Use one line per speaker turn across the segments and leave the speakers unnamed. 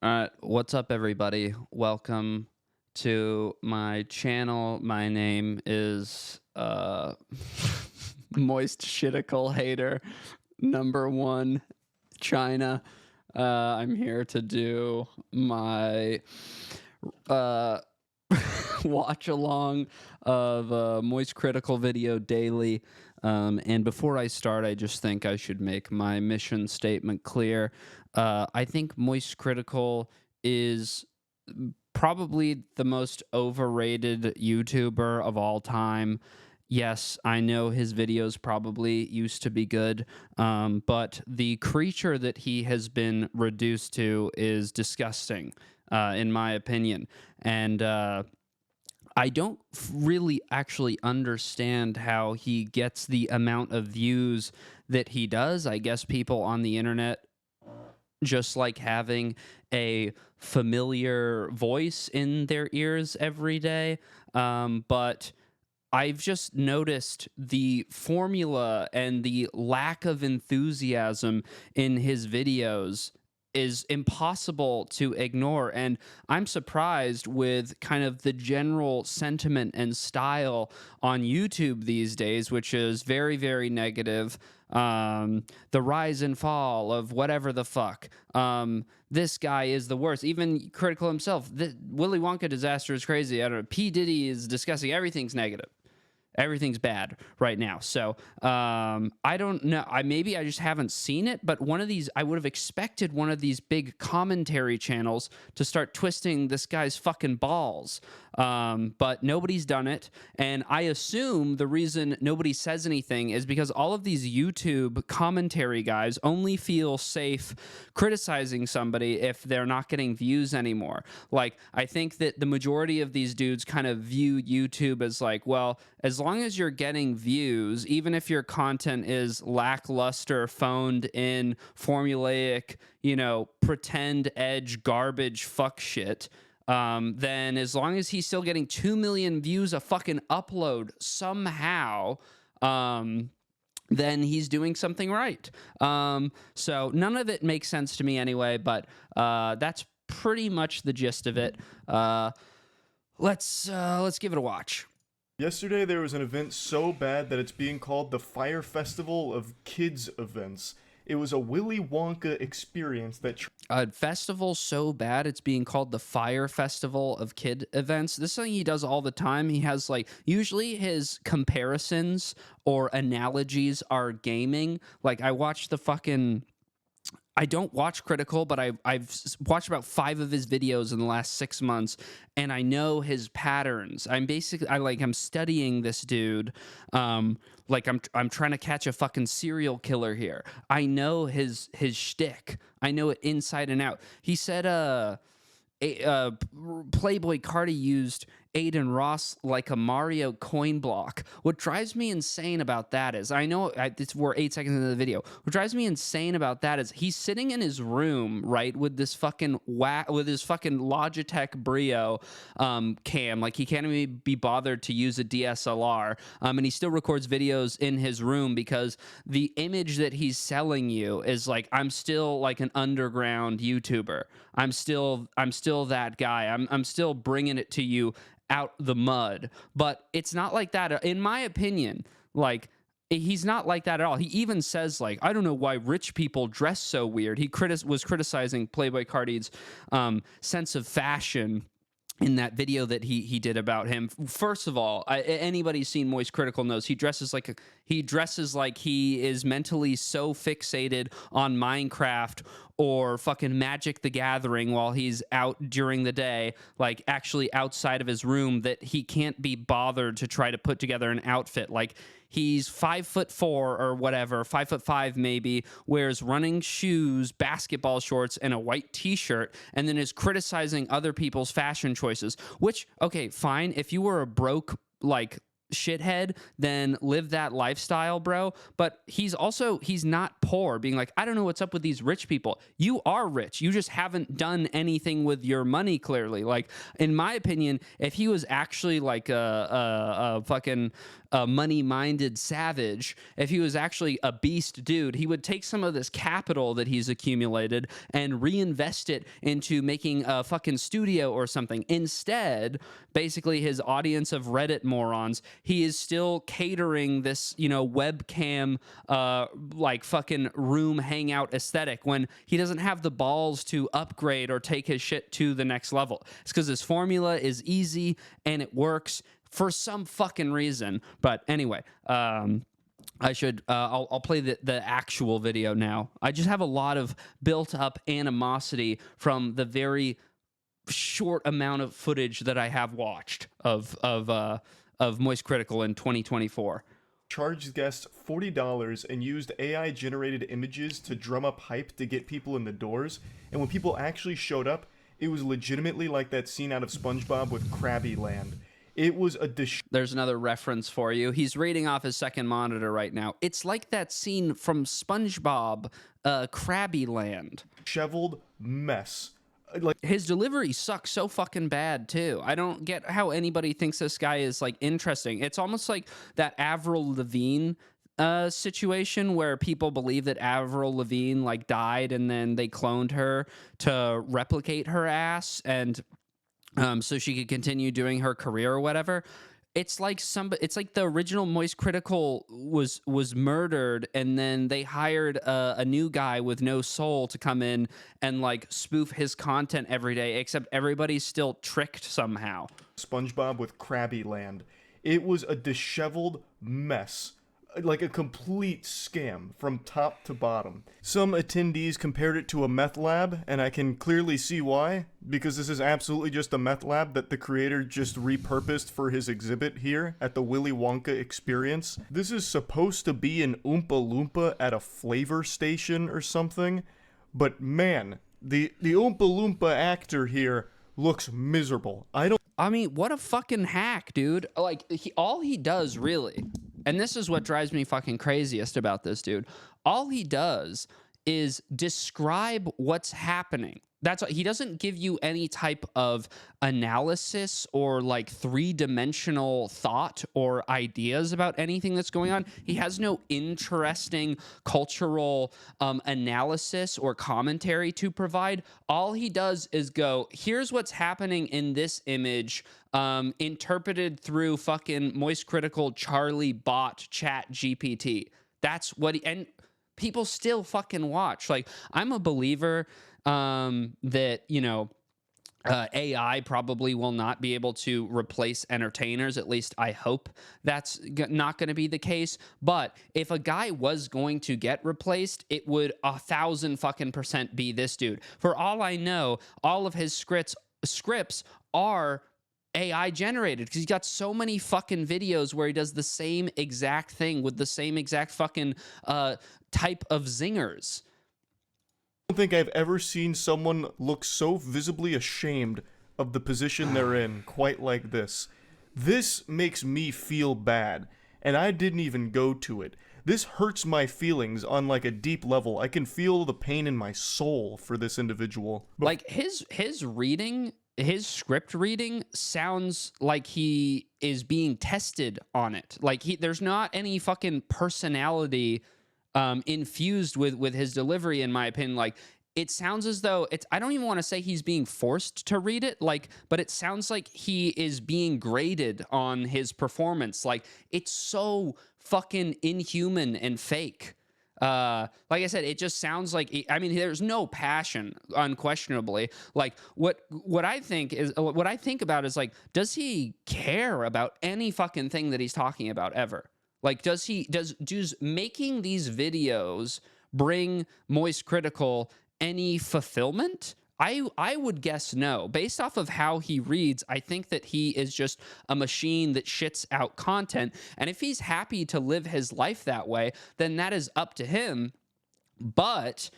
What's up, everybody? Welcome to my channel. My name is Moist Shiticle Hater number one, China. I'm here to do my uh, watch along of Moist Critical video daily. And before I start, I just think I should make my mission statement clear. I think Moist Critical is probably the most overrated YouTuber of all time. Yes, I know his videos probably used to be good, but the creature that he has been reduced to is disgusting, in my opinion. And I don't really actually understand how he gets the amount of views that he does. I guess people on the internet just like having a familiar voice in their ears every day. But I've just noticed the formula and the lack of enthusiasm in his videos is impossible to ignore. And I'm surprised with kind of the general sentiment and style on YouTube these days, which is very, very negative. The rise and fall of whatever the fuck. This guy is the worst. Even critical himself. The Willy Wonka disaster is crazy. I don't know. P. Diddy is disgusting. Everything's negative. Everything's bad right now. So I don't know. Maybe I just haven't seen it, but one of these, I would have expected one of these big commentary channels to start twisting this guy's fucking balls. But nobody's done it. And I assume the reason nobody says anything is because all of these YouTube commentary guys only feel safe criticizing somebody if they're not getting views anymore. Like, I think that the majority of these dudes kind of view YouTube as like, well, as long as you're getting views, even if your content is lackluster, phoned in, formulaic, pretend edge garbage fuck shit, then as long as he's still getting 2 million views a fucking upload somehow, then he's doing something right. So none of it makes sense to me anyway, but that's pretty much the gist of it. Let's give it a watch.
Yesterday there was an event so bad that it's being called the Fire Festival of Kids Events. It was a Willy Wonka experience that
A festival so bad it's being called the Fire Festival of Kid Events. This is something he does all the time. He has like usually his comparisons or analogies are gaming. Like I watched the fucking I don't watch Critical, but I've watched about 5 of his videos in the last 6 months, and I know his patterns. I'm studying this dude. Like I'm trying to catch a fucking serial killer here. I know his shtick. I know it inside and out. He said Playboy Cardi used Aiden Ross like a Mario coin block. What drives me insane about that is, we're 8 seconds into the video. What drives me insane about that is he's sitting in his room, right, with this fucking with his fucking Logitech Brio cam. Like he can't even be bothered to use a DSLR, and he still records videos in his room because the image that he's selling you is like, I'm still like an underground YouTuber. I'm still that guy. I'm still bringing it to you out the mud. But it's not like that, in my opinion. Like, he's not like that at all. He even says, like, I don't know why rich people dress so weird. He was criticizing Playboy Cardi's sense of fashion in that video that he did about him. First of all, anybody seen Moist Critical knows he dresses like he is mentally so fixated on Minecraft or fucking Magic the Gathering while he's out during the day, like actually outside of his room, that he can't be bothered to try to put together an outfit. Like, he's 5'4" or whatever, 5'5" maybe, wears running shoes, basketball shorts, and a white t-shirt, and then is criticizing other people's fashion choices. Which, okay, fine, if you were a broke, like, shithead, then live that lifestyle, bro. But he's not poor, being like, I don't know what's up with these rich people. You are rich. You just haven't done anything with your money, clearly. Like, in my opinion, if he was actually like a fucking money-minded savage, if he was actually a beast dude, he would take some of this capital that he's accumulated and reinvest it into making a fucking studio or something. Instead, basically, his audience of Reddit morons, he is still catering this, webcam, like fucking room hangout aesthetic when he doesn't have the balls to upgrade or take his shit to the next level. It's because his formula is easy and it works for some fucking reason. But anyway, I'll play the actual video now. I just have a lot of built up animosity from the very short amount of footage that I have watched of Moist Critical in 2024.
Charged guests $40 and used AI generated images to drum up hype to get people in the doors. And when people actually showed up, it was legitimately like that scene out of SpongeBob with Krabby Land. It was a
There's another reference for you. He's reading off his second monitor right now. It's like that scene from SpongeBob, Krabby Land.
disheveled mess. Like,
his delivery sucks so fucking bad too. I don't get how anybody thinks this guy is like interesting. It's almost like that Avril Lavigne situation where people believe that Avril Lavigne like died and then they cloned her to replicate her ass and so she could continue doing her career or whatever. It's like the original Moist Critical was murdered, and then they hired a new guy with no soul to come in and like spoof his content every day, except everybody's still tricked somehow.
SpongeBob with Krabby Land. It was a disheveled mess. Like a complete scam from top to bottom. Some attendees compared it to a meth lab, and I can clearly see why, because this is absolutely just a meth lab that the creator just repurposed for his exhibit here at the Willy Wonka experience. This is supposed to be an Oompa Loompa at a flavor station or something, but man, the Oompa Loompa actor here looks miserable.
I mean, what a fucking hack, dude. Like, all he does, really, and this is what drives me fucking craziest about this dude, all he does is describe what's happening. That's what, he doesn't give you any type of analysis or like three-dimensional thought or ideas about anything that's going on. He has no interesting cultural analysis or commentary to provide. All he does is go, here's what's happening in this image, interpreted through fucking Moist Critical Charlie bot chat GPT. That's what and people still fucking watch. Like, I'm a believer that, AI probably will not be able to replace entertainers. At least I hope that's not going to be the case. But if a guy was going to get replaced, it would 1,000% be this dude. For all I know, all of his scripts are AI generated because he's got so many fucking videos where he does the same exact thing with the same exact fucking type of zingers.
I don't think I've ever seen someone look so visibly ashamed of the position they're in quite like this. This makes me feel bad, and I didn't even go to it. This hurts my feelings on like a deep level. I can feel the pain in my soul for this individual.
Like his reading, his script reading sounds like he is being tested on it. Like there's not any fucking personality infused with his delivery, in my opinion. Like, it sounds as though I don't even want to say he's being forced to read it, like, but it sounds like he is being graded on his performance. Like, it's so fucking inhuman and fake. Like I said, it just sounds like, I mean, there's no passion, unquestionably. Like, what I think about is like, does he care about any fucking thing that he's talking about ever? Like, does making these videos bring Moist Critical any fulfillment? I would guess no. Based off of how he reads, I think that he is just a machine that shits out content. And if he's happy to live his life that way, then that is up to him. But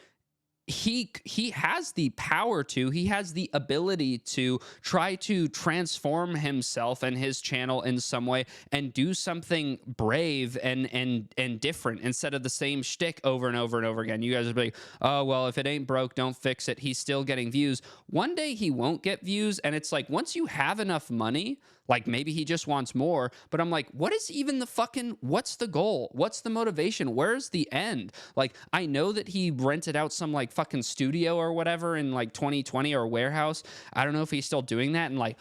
he has the power to, he has the ability to try to transform himself and his channel in some way and do something brave and different instead of the same shtick over and over and over again. You guys are like, oh well, if it ain't broke, don't fix it. He's still getting views. One day he won't get views, and it's like once you have enough money, like maybe he just wants more, but I'm like, what is even the fucking, what's the goal? What's the motivation? Where's the end? Like, I know that he rented out some like fucking studio or whatever in like 2020 or warehouse. I don't know if he's still doing that, and like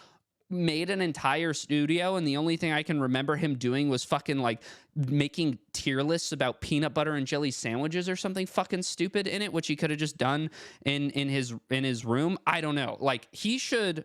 made an entire studio, and the only thing I can remember him doing was fucking like making tier lists about peanut butter and jelly sandwiches or something fucking stupid in it, which he could have just done in his room. I don't know. Like, he should,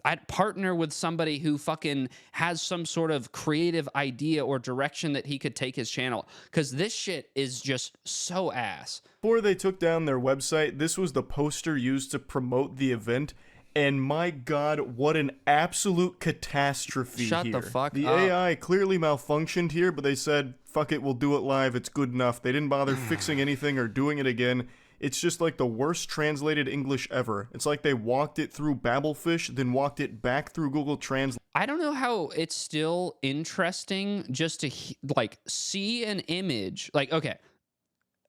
I'd partner with somebody who fucking has some sort of creative idea or direction that he could take his channel, because this shit is just so ass.
Before they took down their website, this was the poster used to promote the event, and my god, what an absolute catastrophe.
Shut
here.
the fuck
the
up.
AI clearly malfunctioned here, but they said, fuck it, we'll do it live, it's good enough. They didn't bother fixing anything or doing it again. It's just like the worst translated English ever. It's like they walked it through Babelfish, then walked it back through Google Translate.
I don't know how it's still interesting just to like see an image, like, okay,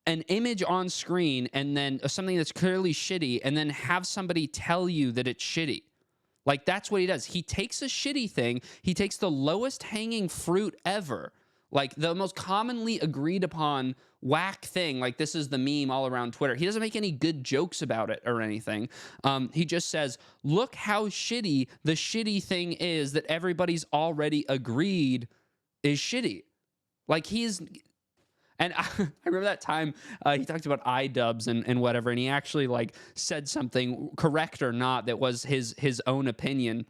an image on screen and then something that's clearly shitty, and then have somebody tell you that it's shitty. Like, that's what he does. He takes a shitty thing, he takes the lowest hanging fruit ever, like the most commonly agreed upon whack thing. Like, this is the meme all around Twitter. He doesn't make any good jokes about it or anything. He just says, look how shitty the shitty thing is that everybody's already agreed is shitty. Like, he's... And I remember that time he talked about iDubbbz and whatever, and he actually like said something, correct or not, that was his own opinion.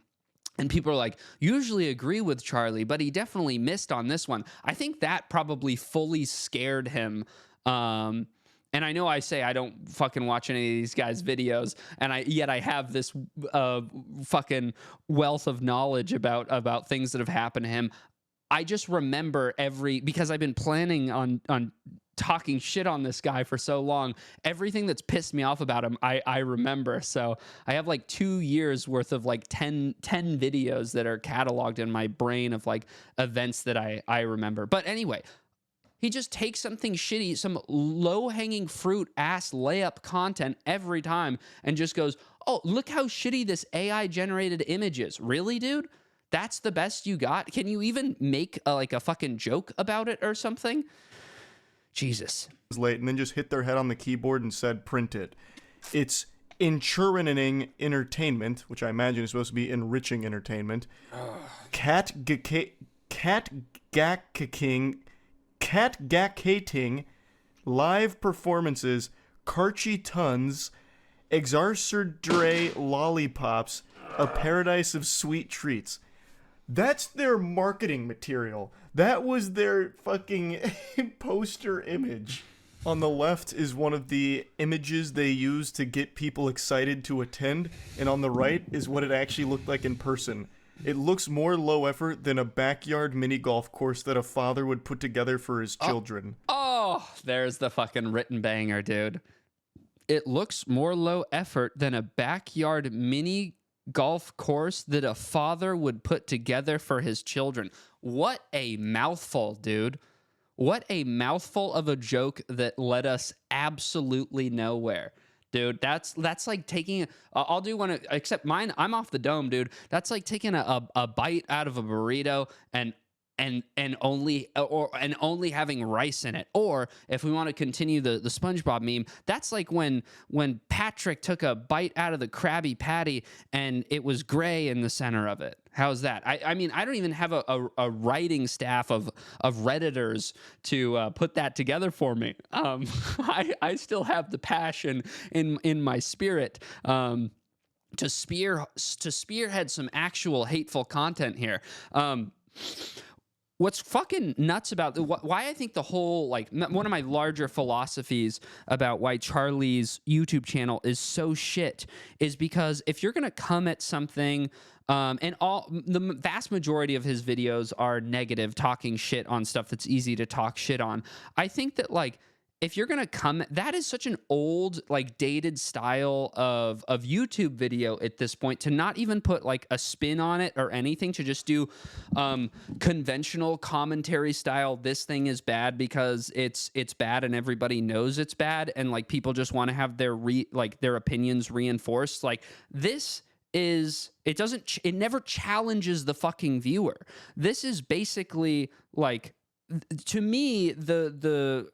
And people are like, usually agree with Charlie, but he definitely missed on this one. I think that probably fully scared him. And I know I say I don't fucking watch any of these guys' videos, and yet I have this fucking wealth of knowledge about things that have happened to him. I just remember because I've been planning on talking shit on this guy for so long, everything that's pissed me off about him, I remember. So I have like 2 years worth of like 10 videos that are cataloged in my brain of like events that I remember. But anyway, he just takes something shitty, some low-hanging fruit ass layup content every time, and just goes, oh, look how shitty this AI generated image is. Really, dude? That's the best you got? Can you even make like a fucking joke about it or something? Jesus.
And then just hit their head on the keyboard and said, print it. It's enchurning entertainment, which I imagine is supposed to be enriching entertainment. Catgackating, live performances, Karchi tons, Exarcerdre lollipops, a paradise of sweet treats. That's their marketing material. That was their fucking poster image. On the left is one of the images they use to get people excited to attend, and on the right is what it actually looked like in person. It looks more low effort than a backyard mini golf course that a father would put together for his children.
Oh, there's the fucking written banger, dude. It looks more low effort than a backyard mini golf course that a father would put together for his children. What a mouthful, dude. What a mouthful of a joke that led us absolutely nowhere. Dude, that's like taking I'll do one, except mine, I'm off the dome, dude. That's like taking a bite out of a burrito and only having rice in it. Or if we want to continue the SpongeBob meme, that's like when Patrick took a bite out of the Krabby Patty and it was gray in the center of it. How's that? I mean, I don't even have a writing staff of Redditors to put that together for me. I still have the passion in my spirit to spearhead some actual hateful content here. What's fucking nuts about why I think the whole, like, one of my larger philosophies about why Charlie's YouTube channel is so shit is because if you're gonna come at something, and the vast majority of his videos are negative, talking shit on stuff that's easy to talk shit on. I think that, like, if you're gonna come, that is such an old, like, dated style of YouTube video at this point, to not even put like a spin on it or anything, to just do conventional commentary style. This thing is bad because it's bad and everybody knows it's bad, and like people just want to have their their opinions reinforced. Like, this is, it never challenges the fucking viewer. This is basically like, to me, the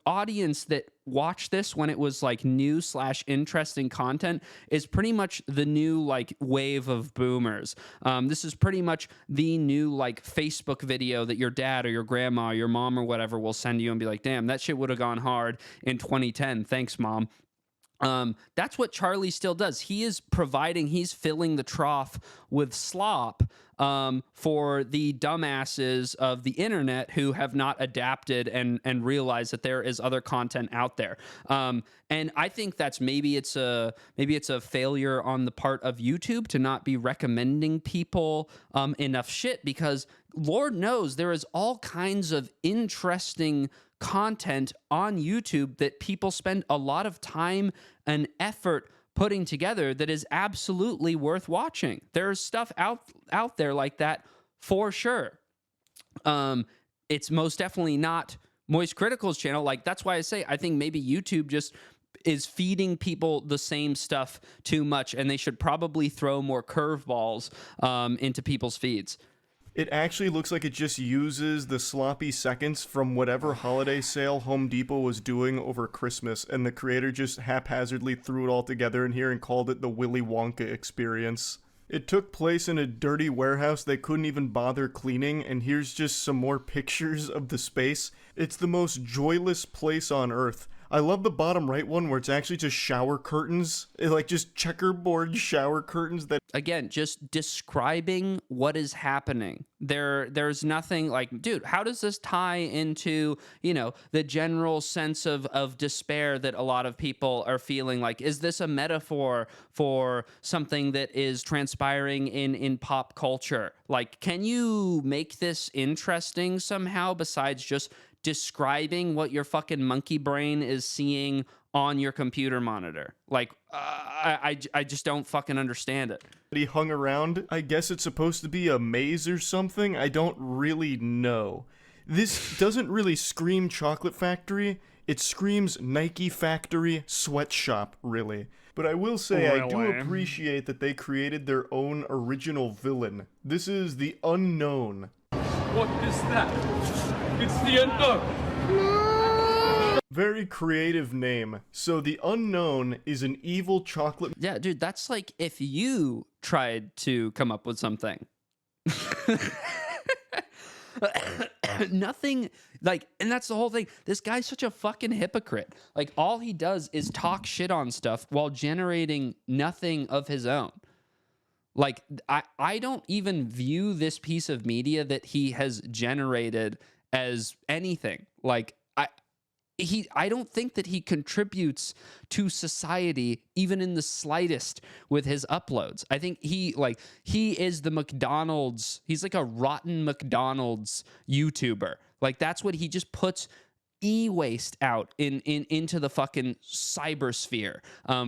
audience that watched this when it was like new / interesting content is pretty much the new like wave of boomers. This is pretty much the new like Facebook video that your dad or your grandma or your mom or whatever will send you and be like, damn, that shit would have gone hard in 2010. Thanks, mom. That's what Charlie still does. He's filling the trough with slop for the dumbasses of the internet who have not adapted and realized that there is other content out there. And I think that's maybe it's a failure on the part of YouTube to not be recommending people enough shit, because Lord knows there is all kinds of interesting content on YouTube that people spend a lot of time and effort putting together that is absolutely worth watching. There's stuff out there like that for sure. It's most definitely not Moist Critical's channel. Like, that's why I say I think maybe YouTube just is feeding people the same stuff too much, and they should probably throw more curveballs into people's feeds.
It actually looks like it just uses the sloppy seconds from whatever holiday sale Home Depot was doing over Christmas, and the creator just haphazardly threw it all together in here and called it the Willy Wonka experience. It took place in a dirty warehouse they couldn't even bother cleaning, and here's just some more pictures of the space. It's the most joyless place on earth. I love the bottom right one where it's actually just shower curtains, like just checkerboard shower curtains that...
Again, just describing what is happening. There's nothing like, dude, how does this tie into, the general sense of despair that a lot of people are feeling? Like, is this a metaphor for something that is transpiring in pop culture? Like, can you make this interesting somehow besides just describing what your fucking monkey brain is seeing on your computer monitor? Like, I just don't fucking understand it.
He hung around. I guess it's supposed to be a maze or something. I don't really know. This doesn't really scream Chocolate Factory. It screams Nike Factory Sweatshop, really. But I will say, I do appreciate that they created their own original villain. This is the Unknown.
What is that? It's the Unknown.
Very creative name. So the Unknown is an evil chocolate...
Yeah, dude, that's like if you tried to come up with something. Nothing, like, and that's the whole thing. This guy's such a fucking hypocrite. Like, all he does is talk shit on stuff while generating nothing of his own. Like, I don't even view this piece of media that he has generated as anything. Like, I don't think that he contributes to society even in the slightest with his uploads. I think he is the McDonald's. He's like a rotten McDonald's YouTuber. Like, that's what he just puts e-waste out into the fucking cybersphere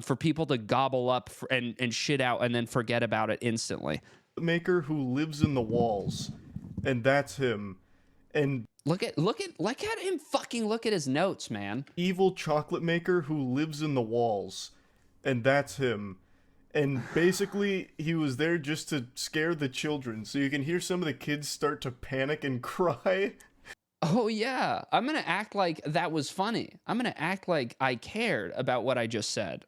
for people to gobble up and shit out and then forget about it instantly.
Maker who lives in the walls, and that's him. And
look at him fucking look at his notes, man.
Evil chocolate maker who lives in the walls, and that's him. And basically, he was there just to scare the children, so you can hear some of the kids start to panic and cry.
Oh yeah, I'm gonna act like that was funny. I'm gonna act like I cared about what I just said.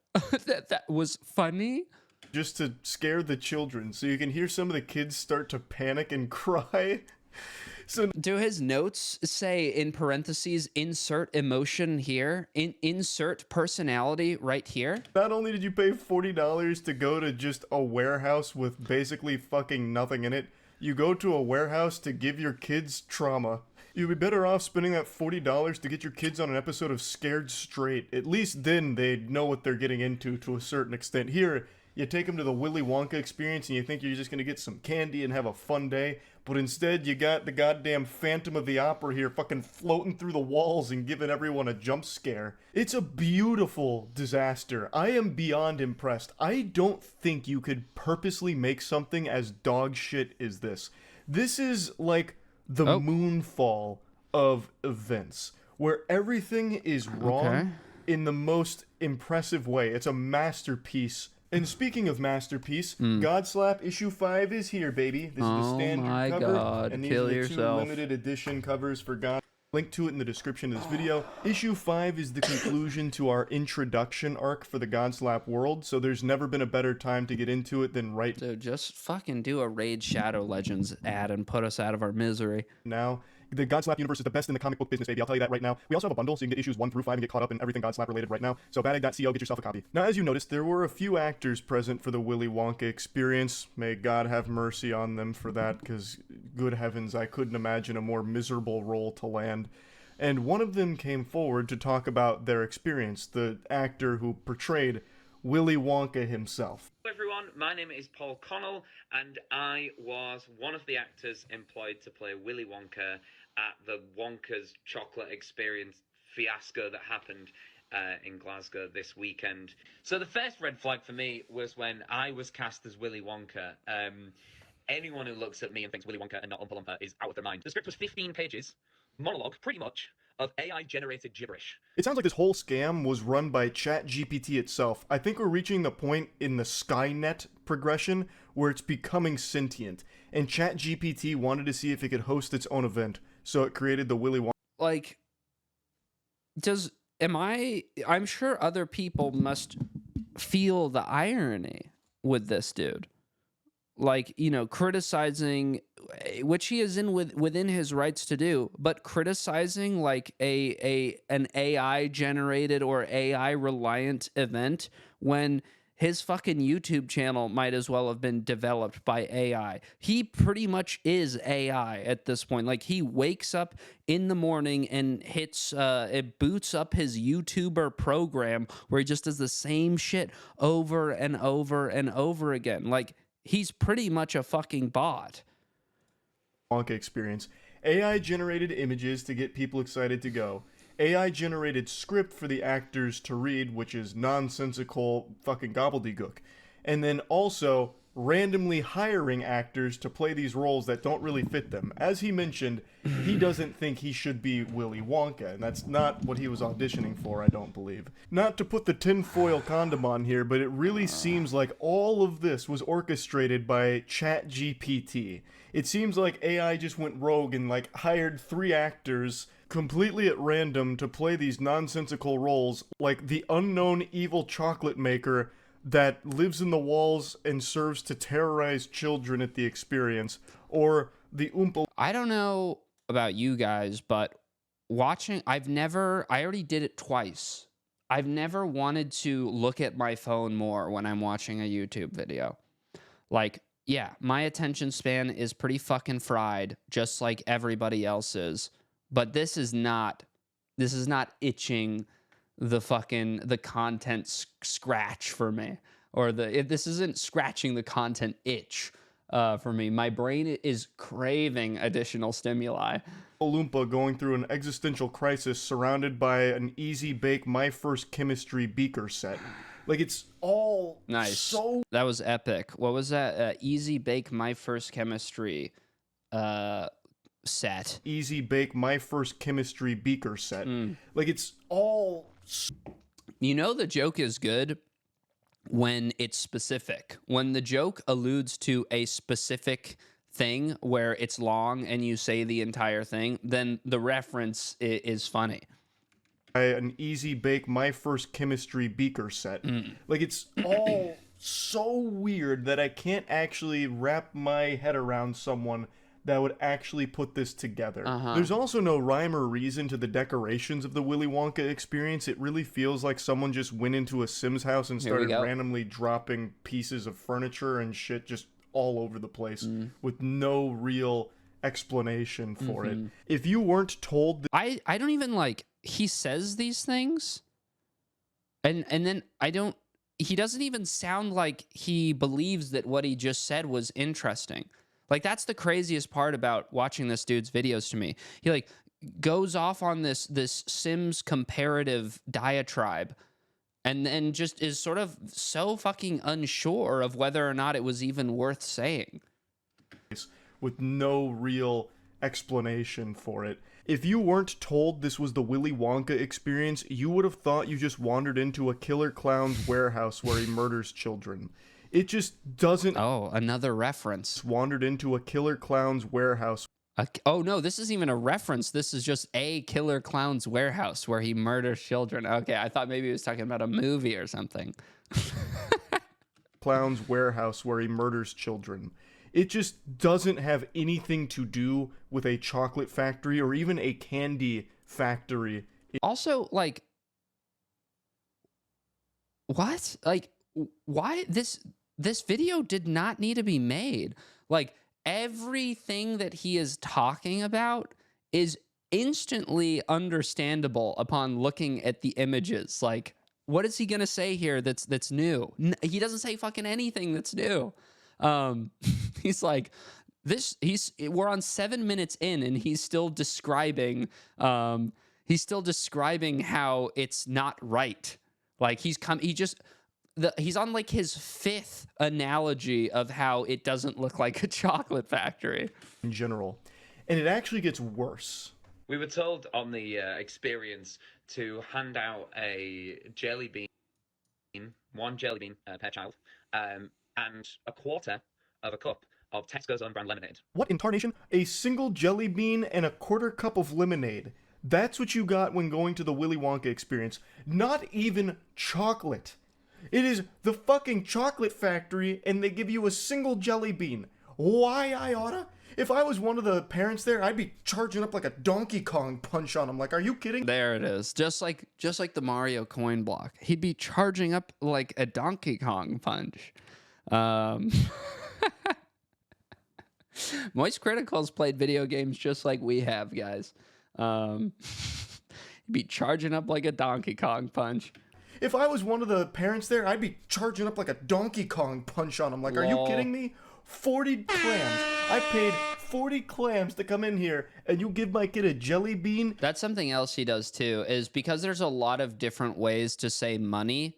that was funny?
Just to scare the children, so you can hear some of the kids start to panic and cry. So,
do his notes say in parentheses, insert emotion here, insert personality right here?
Not only did you pay $40 to go to just a warehouse with basically fucking nothing in it, you go to a warehouse to give your kids trauma. You'd be better off spending that $40 to get your kids on an episode of Scared Straight. At least then they'd know what they're getting into to a certain extent. Here, You take them to the Willy Wonka experience and you think you're just going to get some candy and have a fun day, but instead you got the goddamn Phantom of the Opera here fucking floating through the walls and giving everyone a jump scare. It's a beautiful disaster. I am beyond impressed. I don't think you could purposely make something as dog shit as this. This is like the moonfall of events, where everything is wrong in the most impressive way. It's a masterpiece. And speaking of masterpiece, Godslap issue 5 is here, baby. This is the standard cover, and these are the 2 limited edition covers for God. Link to it in the description of this video. Issue 5 is the conclusion to our introduction arc for the Godslap world, so there's never been a better time to get into it than right
Dude, just fucking do a Raid Shadow Legends ad and put us out of our misery.
now. The Godslap universe is the best in the comic book business, baby. I'll tell you that right now. We also have a bundle, so you can get issues 1 through 5 and get caught up in everything Godslap related right now. So badegg.co, get yourself a copy. Now, as you noticed, there were a few actors present for the Willy Wonka experience. May God have mercy on them for that, because good heavens, I couldn't imagine a more miserable role to land. And one of them came forward to talk about their experience, the actor who portrayed Willy Wonka himself.
Hello everyone, my name is Paul Connell, and I was one of the actors employed to play Willy Wonka at the Wonka's Chocolate Experience fiasco that happened in Glasgow this weekend. So the first red flag for me was when I was cast as Willy Wonka. Anyone who looks at me and thinks Willy Wonka and not Oompa Loompa is out of their mind. The script was 15 pages, monologue, pretty much, of AI-generated gibberish.
It sounds like this whole scam was run by ChatGPT itself. I think we're reaching the point in the Skynet progression where it's becoming sentient, and ChatGPT wanted to see if it could host its own event, so it created the Willy Wonka.
Like, I'm sure other people must feel the irony with this dude. Like, you know, criticizing, which he is within his rights to do, but criticizing like an AI generated or AI reliant event when his fucking YouTube channel might as well have been developed by AI. He pretty much is AI at this point. Like, he wakes up in the morning and it boots up his YouTuber program where he just does the same shit over and over and over again. Like, he's pretty much a fucking bot.
Wonka experience. AI generated images to get people excited to go. AI generated script for the actors to read, which is nonsensical fucking gobbledygook. And then also randomly hiring actors to play these roles that don't really fit them. As he mentioned, he doesn't think he should be Willy Wonka, and that's not what he was auditioning for, I don't believe. Not to put the tinfoil condom on here, but it really seems like all of this was orchestrated by ChatGPT. It seems like AI just went rogue and like hired 3 actors completely at random to play these nonsensical roles, like the unknown evil chocolate maker that lives in the walls and serves to terrorize children at the experience, or the Oompa.
I don't know about you guys, but I already did it twice. I've never wanted to look at my phone more when I'm watching a YouTube video. Like, yeah, my attention span is pretty fucking fried, just like everybody else's. But this is not itching the content scratch for me, or this isn't scratching the content itch for me. My brain is craving additional stimuli.
Loompa going through an existential crisis surrounded by an easy bake my first chemistry beaker set. Like, it's all
nice.
So
that was epic. What was that? Easy bake my first chemistry set.
Easy bake my first chemistry beaker set. Like, it's all.
You know, the joke is good when it's specific. When the joke alludes to a specific thing where it's long and you say the entire thing, then the reference is funny.
An easy bake my first chemistry beaker set. Like, it's all so weird that I can't actually wrap my head around someone that would actually put this together. There's also no rhyme or reason to the decorations of the Willy Wonka experience. It really feels like someone just went into a Sims house and started randomly dropping pieces of furniture and shit just all over the place with no real explanation for it. If you weren't told...
I don't even, like... He says these things, and then I don't... he doesn't even sound like he believes that what he just said was interesting. Like, that's the craziest part about watching this dude's videos to me. He like goes off on this Sims comparative diatribe and then just is sort of so fucking unsure of whether or not it was even worth saying.
With no real explanation for it. If you weren't told this was the Willy Wonka experience, you would have thought you just wandered into a killer clown's warehouse where he murders children. It just doesn't.
Oh, another reference.
Wandered into a killer clown's warehouse.
Oh, no, this isn't even a reference. This is just a killer clown's warehouse where he murders children. Okay, I thought maybe he was talking about a movie or something.
Clown's warehouse where he murders children. It just doesn't have anything to do with a chocolate factory or even a candy factory.
Also, like, what? Like, why this video did not need to be made. Like, everything that he is talking about is instantly understandable upon looking at the images. Like, what is he gonna say here that's new? He doesn't say fucking anything that's new. He's like, we're on 7 minutes in and he's still describing how it's not right. Like, he's on like his 5th analogy of how it doesn't look like a chocolate factory
in general. And it actually gets worse.
We were told on the experience to hand out a jelly bean, one jelly bean per child, and a quarter of a cup of Tesco's own brand lemonade.
What in tarnation? A single jelly bean and a quarter cup of lemonade. That's what you got when going to the Willy Wonka experience. Not even chocolate. It is the fucking chocolate factory and they give you a single jelly bean. Why, Iota? If I was one of the parents there, I'd be charging up like a Donkey Kong punch on him. Like, are you kidding?
There it is. Just like the Mario coin block. He'd be charging up like a Donkey Kong punch. Moist Critical's played video games just like we have, guys. He'd be charging up like a Donkey Kong punch.
If I was one of the parents there, I'd be charging up like a Donkey Kong punch on him. Like, are you kidding me? 40 clams. I paid 40 clams to come in here, and you give my kid a jelly bean?
That's something else he does too, is because there's a lot of different ways to say money.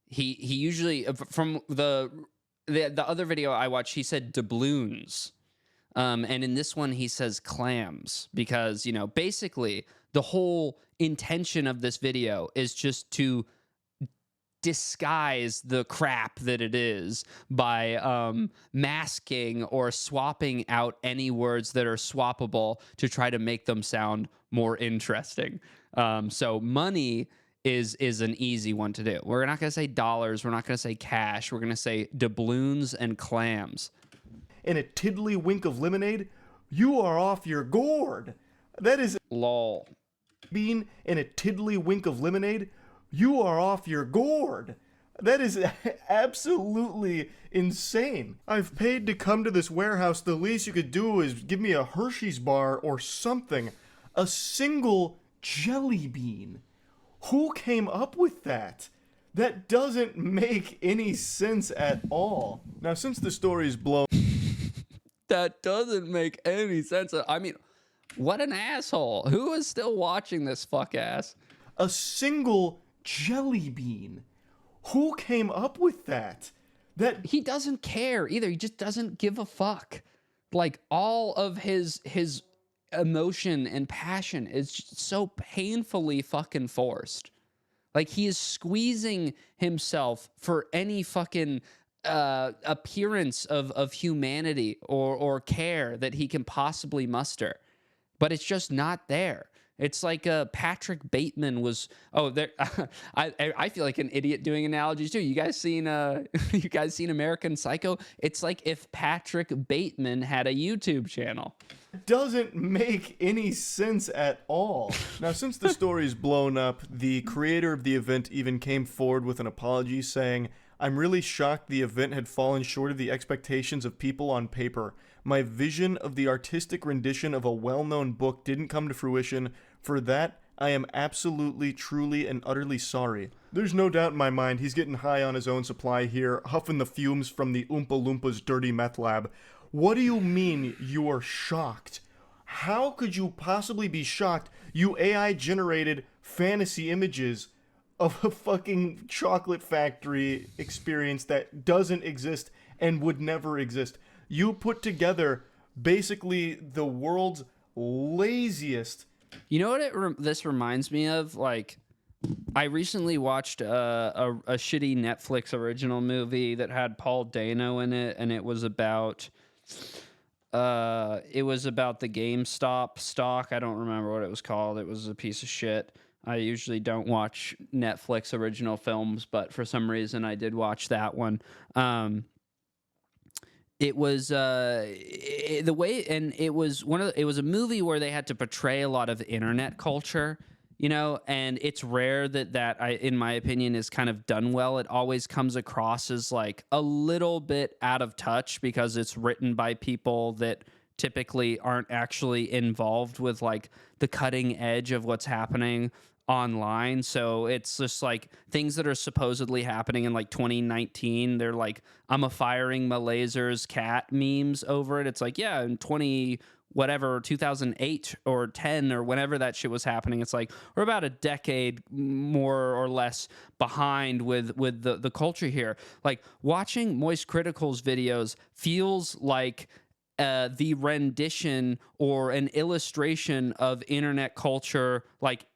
He usually, from the other video I watched, he said doubloons. And in this one, he says clams because, you know, basically the whole intention of this video is just to disguise the crap that it is by masking or swapping out any words that are swappable to try to make them sound more interesting. So money is an easy one to do. We're not going to say dollars. We're not going to say cash. We're going to say doubloons and clams.
And a tiddlywink of lemonade? You are off your gourd. That is
lol.
Bean and a tiddlywink of lemonade? You are off your gourd. That is absolutely insane. I've paid to come to this warehouse. The least you could do is give me a Hershey's bar or something. A single jelly bean. Who came up with that? That doesn't make any sense at all. Now, since the story's blown...
That doesn't make any sense. I mean, what an asshole. Who is still watching this fuck ass?
A single jelly bean. Who came up with that? That
he doesn't care either. He just doesn't give a fuck. Like, all of his emotion and passion is just so painfully fucking forced. Like, he is squeezing himself for any fucking appearance of humanity or care that he can possibly muster, but it's just not there. It's like Patrick Bateman was. Oh, there. I feel like an idiot doing analogies too. You guys seen American Psycho? It's like if Patrick Bateman had a YouTube channel.
Doesn't make any sense at all. Now, since the story's blown up, the creator of the event even came forward with an apology saying, "I'm really shocked the event had fallen short of the expectations of people on paper. My vision of the artistic rendition of a well-known book didn't come to fruition. For that, I am absolutely, truly, and utterly sorry. There's no doubt in my mind he's getting high on his own supply here, huffing the fumes from the Oompa Loompas' dirty meth lab. What do you mean you are shocked? How could you possibly be shocked, you AI-generated fantasy images of a fucking chocolate factory experience that doesn't exist and would never exist? You put together basically the world's laziest.
You know what this reminds me of? Like, I recently watched a shitty Netflix original movie that had Paul Dano in it, and it was about the GameStop stock. I don't remember what it was called. It was a piece of shit. I usually don't watch Netflix original films, but for some reason I did watch that one. It was it was a movie where they had to portray a lot of internet culture, you know, and it's rare in my opinion, is kind of done well. It always comes across as like a little bit out of touch because it's written by people that typically aren't actually involved with like the cutting edge of what's happening online. So it's just like things that are supposedly happening in like 2019. They're like, I'm a firing my lasers cat memes over it. It's like, yeah, in 2008 or 10 or whenever that shit was happening, it's like we're about a decade more or less behind with the culture here. Like watching Moist Critical's videos feels like the rendition or an illustration of internet culture, like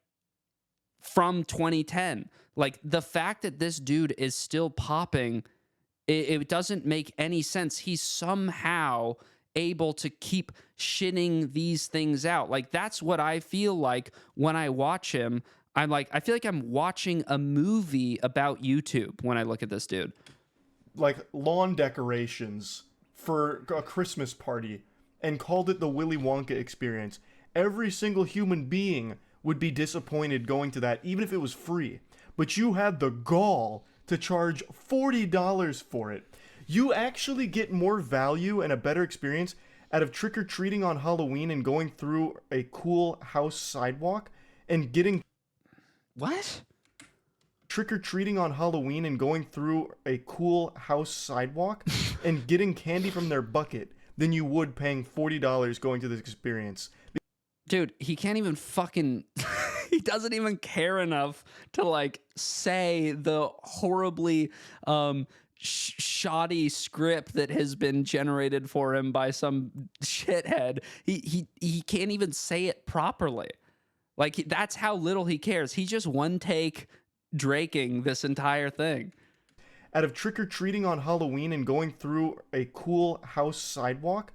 from 2010. Like the fact that this dude is still popping, it doesn't make any sense. He's somehow able to keep shitting these things out. Like that's what I feel like when I watch him. I feel like I'm watching a movie about YouTube when I look at this dude.
Like lawn decorations for a Christmas party and called it the Willy Wonka experience. Every single human being would be disappointed going to that, even if it was free. But you had the gall to charge $40 for it. You actually get more value and a better experience out of trick-or-treating on Halloween and going through a cool house sidewalk and getting...
What?
Trick-or-treating on Halloween and going through a cool house sidewalk and getting candy from their bucket than you would paying $40 going to this experience.
Dude, he can't even fucking... he doesn't even care enough to, like, say the horribly shoddy script that has been generated for him by some shithead. He can't even say it properly. Like, that's how little he cares. He just one-take draking this entire thing.
Out of trick-or-treating on Halloween and going through a cool house sidewalk...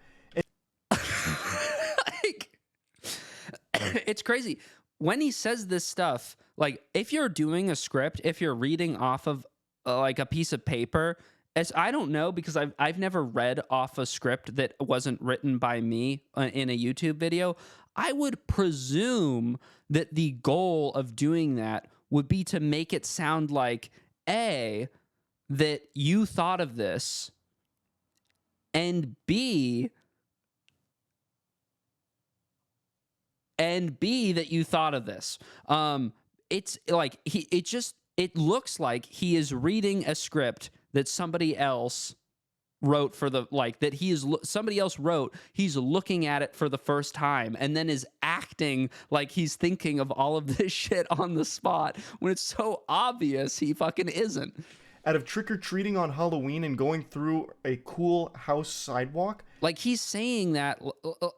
It's crazy. When he says this stuff, like, if you're doing a script, if you're reading off of, like, a piece of paper, as I don't know, because I've never read off a script that wasn't written by me in a YouTube video, I would presume that the goal of doing that would be to make it sound like, A, that you thought of this, and B, that you thought of this. It's like it looks like he is reading a script that somebody else wrote for the, like, that somebody else wrote. He's looking at it for the first time and then is acting like he's thinking of all of this shit on the spot when it's so obvious he fucking isn't.
Out of trick-or-treating on Halloween and going through a cool house sidewalk.
Like, he's saying that,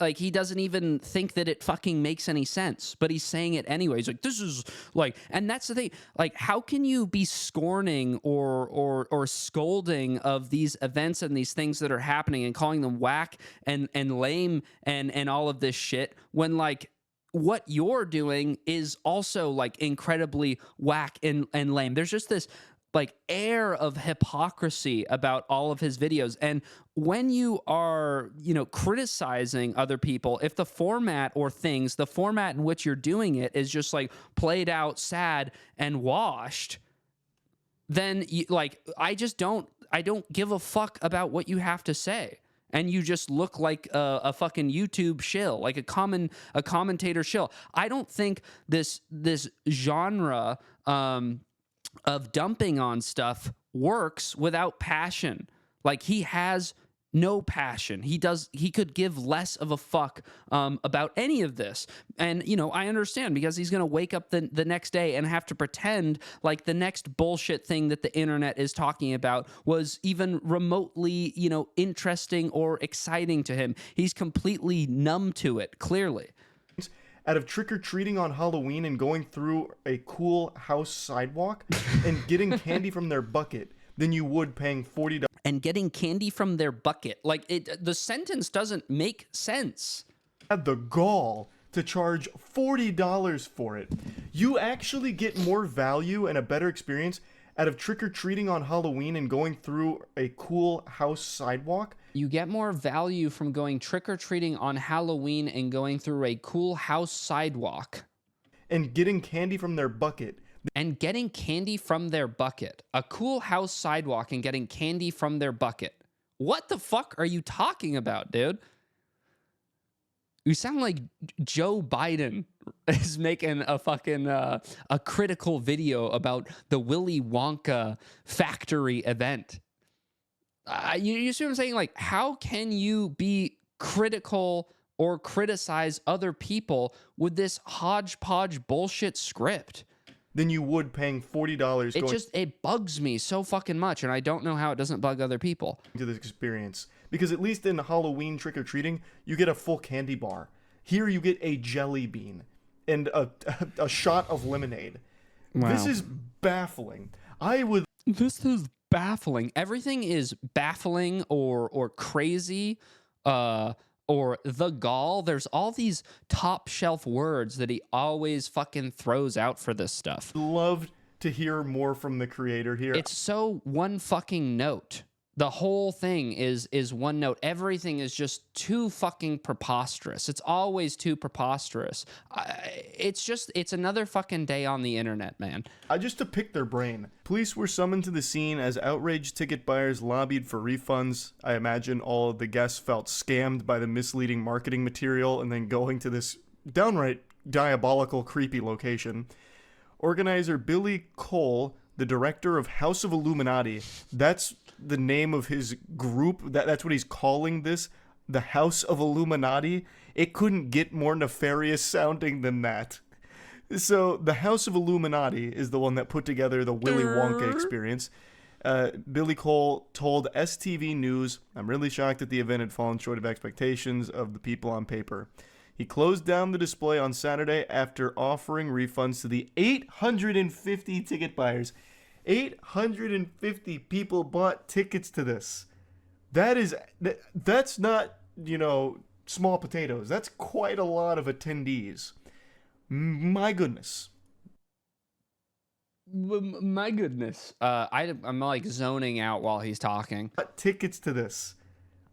like, he doesn't even think that it fucking makes any sense, but he's saying it anyway. He's like, this is, like, and that's the thing. Like, how can you be scorning or scolding of these events and these things that are happening and calling them whack and lame and all of this shit when, like, what you're doing is also, like, incredibly whack and lame. There's just this, like, air of hypocrisy about all of his videos. And when you are, you know, criticizing other people, if the format in which you're doing it is just like played out, sad and washed, then I don't give a fuck about what you have to say. and you just look like a fucking YouTube shill, like a commentator shill. I don't think this genre of dumping on stuff works without passion. Like, he has no passion. He could give less of a fuck about any of this. And, you know, I understand, because he's going to wake up the next day and have to pretend like the next bullshit thing that the internet is talking about was even remotely, you know, interesting or exciting to him. He's completely numb to it, clearly.
Out of trick-or-treating on Halloween and going through a cool house sidewalk and getting candy from their bucket than you would paying $40.
And getting candy from their bucket. Like, the sentence doesn't make sense.
Had the gall to charge $40 for it. You actually get more value and a better experience out of trick-or-treating on Halloween and going through a cool house sidewalk.
You get more value from going trick-or-treating on Halloween and going through a cool house sidewalk.
And getting candy from their bucket.
And getting candy from their bucket. A cool house sidewalk and getting candy from their bucket. What the fuck are you talking about, dude? You sound like Joe Biden is making a fucking a critical video about the Willy Wonka factory event. You see what I'm saying? Like, how can you be critical or criticize other people with this hodgepodge bullshit script?
Than you would paying $40
It bugs me so fucking much, and I don't know how it doesn't bug other people.
To this experience. Because at least in Halloween trick-or-treating, you get a full candy bar. Here you get a jelly bean and a shot of lemonade.
Wow.
This is baffling.
This is baffling. Everything is baffling or crazy. Or the gall. There's all these top shelf words that he always fucking throws out for this stuff.
Loved to hear more from the creator here.
It's so one fucking note. The whole thing is one note. Everything is just too fucking preposterous. It's always too preposterous. It's another fucking day on the internet, man.
Just to pick their brain. Police were summoned to the scene as outraged ticket buyers lobbied for refunds. I imagine all of the guests felt scammed by the misleading marketing material and then going to this downright diabolical, creepy location. Organizer Billy Cole, the director of House of Illuminati, that's the name of his group, that's what he's calling this, the House of Illuminati. It couldn't get more nefarious sounding than that. So the House of Illuminati is the one that put together the Willy Wonka experience. Billy Cole told STV News, "I'm really shocked that the event had fallen short of expectations of the people on paper." He closed down the display on Saturday after offering refunds to the 850 ticket buyers. 850 people bought tickets to this. That's not, you know, small potatoes. That's quite a lot of attendees. My goodness.
My goodness. I'm like zoning out while he's talking.
Tickets to this.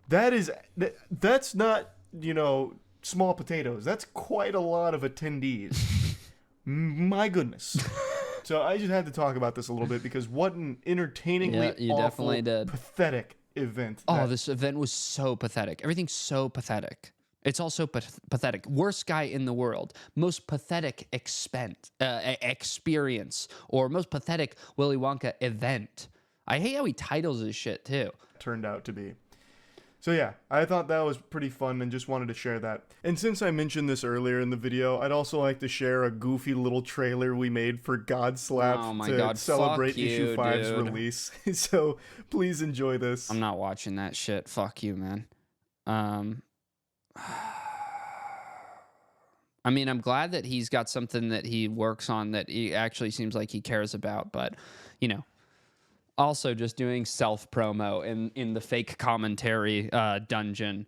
That's not, you know, small potatoes. That's quite a lot of attendees. My goodness. So I just had to talk about this a little bit because what an entertainingly awful, pathetic event.
This event was so pathetic. Everything's so pathetic. It's also pathetic. Worst guy in the world. Most pathetic experience. Or most pathetic Willy Wonka event. I hate how he titles his shit, too.
Turned out to be. So yeah, I thought that was pretty fun and just wanted to share that. And since I mentioned this earlier in the video, I'd also like to share a goofy little trailer we made for Godslap to celebrate issue 5's release. So please enjoy this.
I'm not watching that shit. Fuck you, man. I mean, I'm glad that he's got something that he works on that he actually seems like he cares about, but, you know, also just doing self-promo in the fake commentary dungeon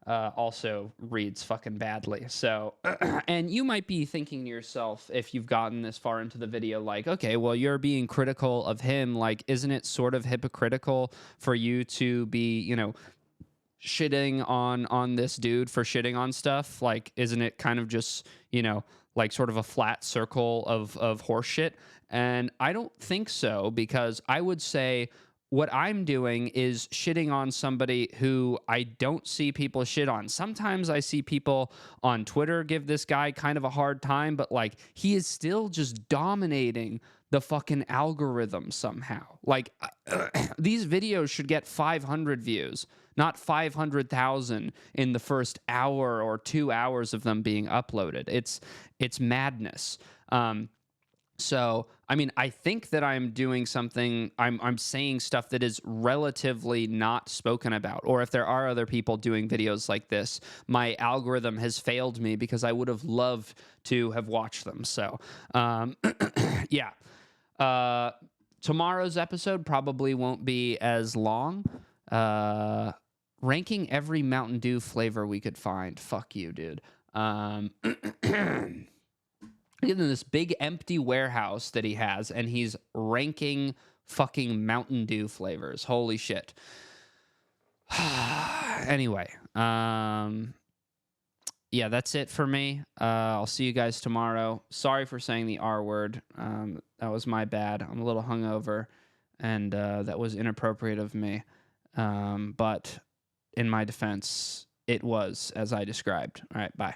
also reads fucking badly. So, and you might be thinking to yourself, if you've gotten this far into the video, like, okay, well, you're being critical of him. Like, isn't it sort of hypocritical for you to be, you know, shitting on this dude for shitting on stuff? Like, isn't it kind of just, you know, like sort of a flat circle of horseshit? And I don't think so, because I would say what I'm doing is shitting on somebody who I don't see people shit on. Sometimes I see people on Twitter give this guy kind of a hard time, but like he is still just dominating the fucking algorithm somehow. Like these videos should get 500 views, not 500,000 in the first hour or 2 hours of them being uploaded. It's madness. So, I mean, I think that I'm doing something, I'm saying stuff that is relatively not spoken about. Or if there are other people doing videos like this, my algorithm has failed me because I would have loved to have watched them. So, yeah. Tomorrow's episode probably won't be as long. Ranking every Mountain Dew flavor we could find. Fuck you, dude. In this big empty warehouse that he has, and he's ranking fucking Mountain Dew flavors. Holy shit. Anyway, yeah, that's it for me. I'll see you guys tomorrow. Sorry for saying the R word. That was my bad. I'm a little hungover, and that was inappropriate of me. But in my defense, it was as I described. All right, bye.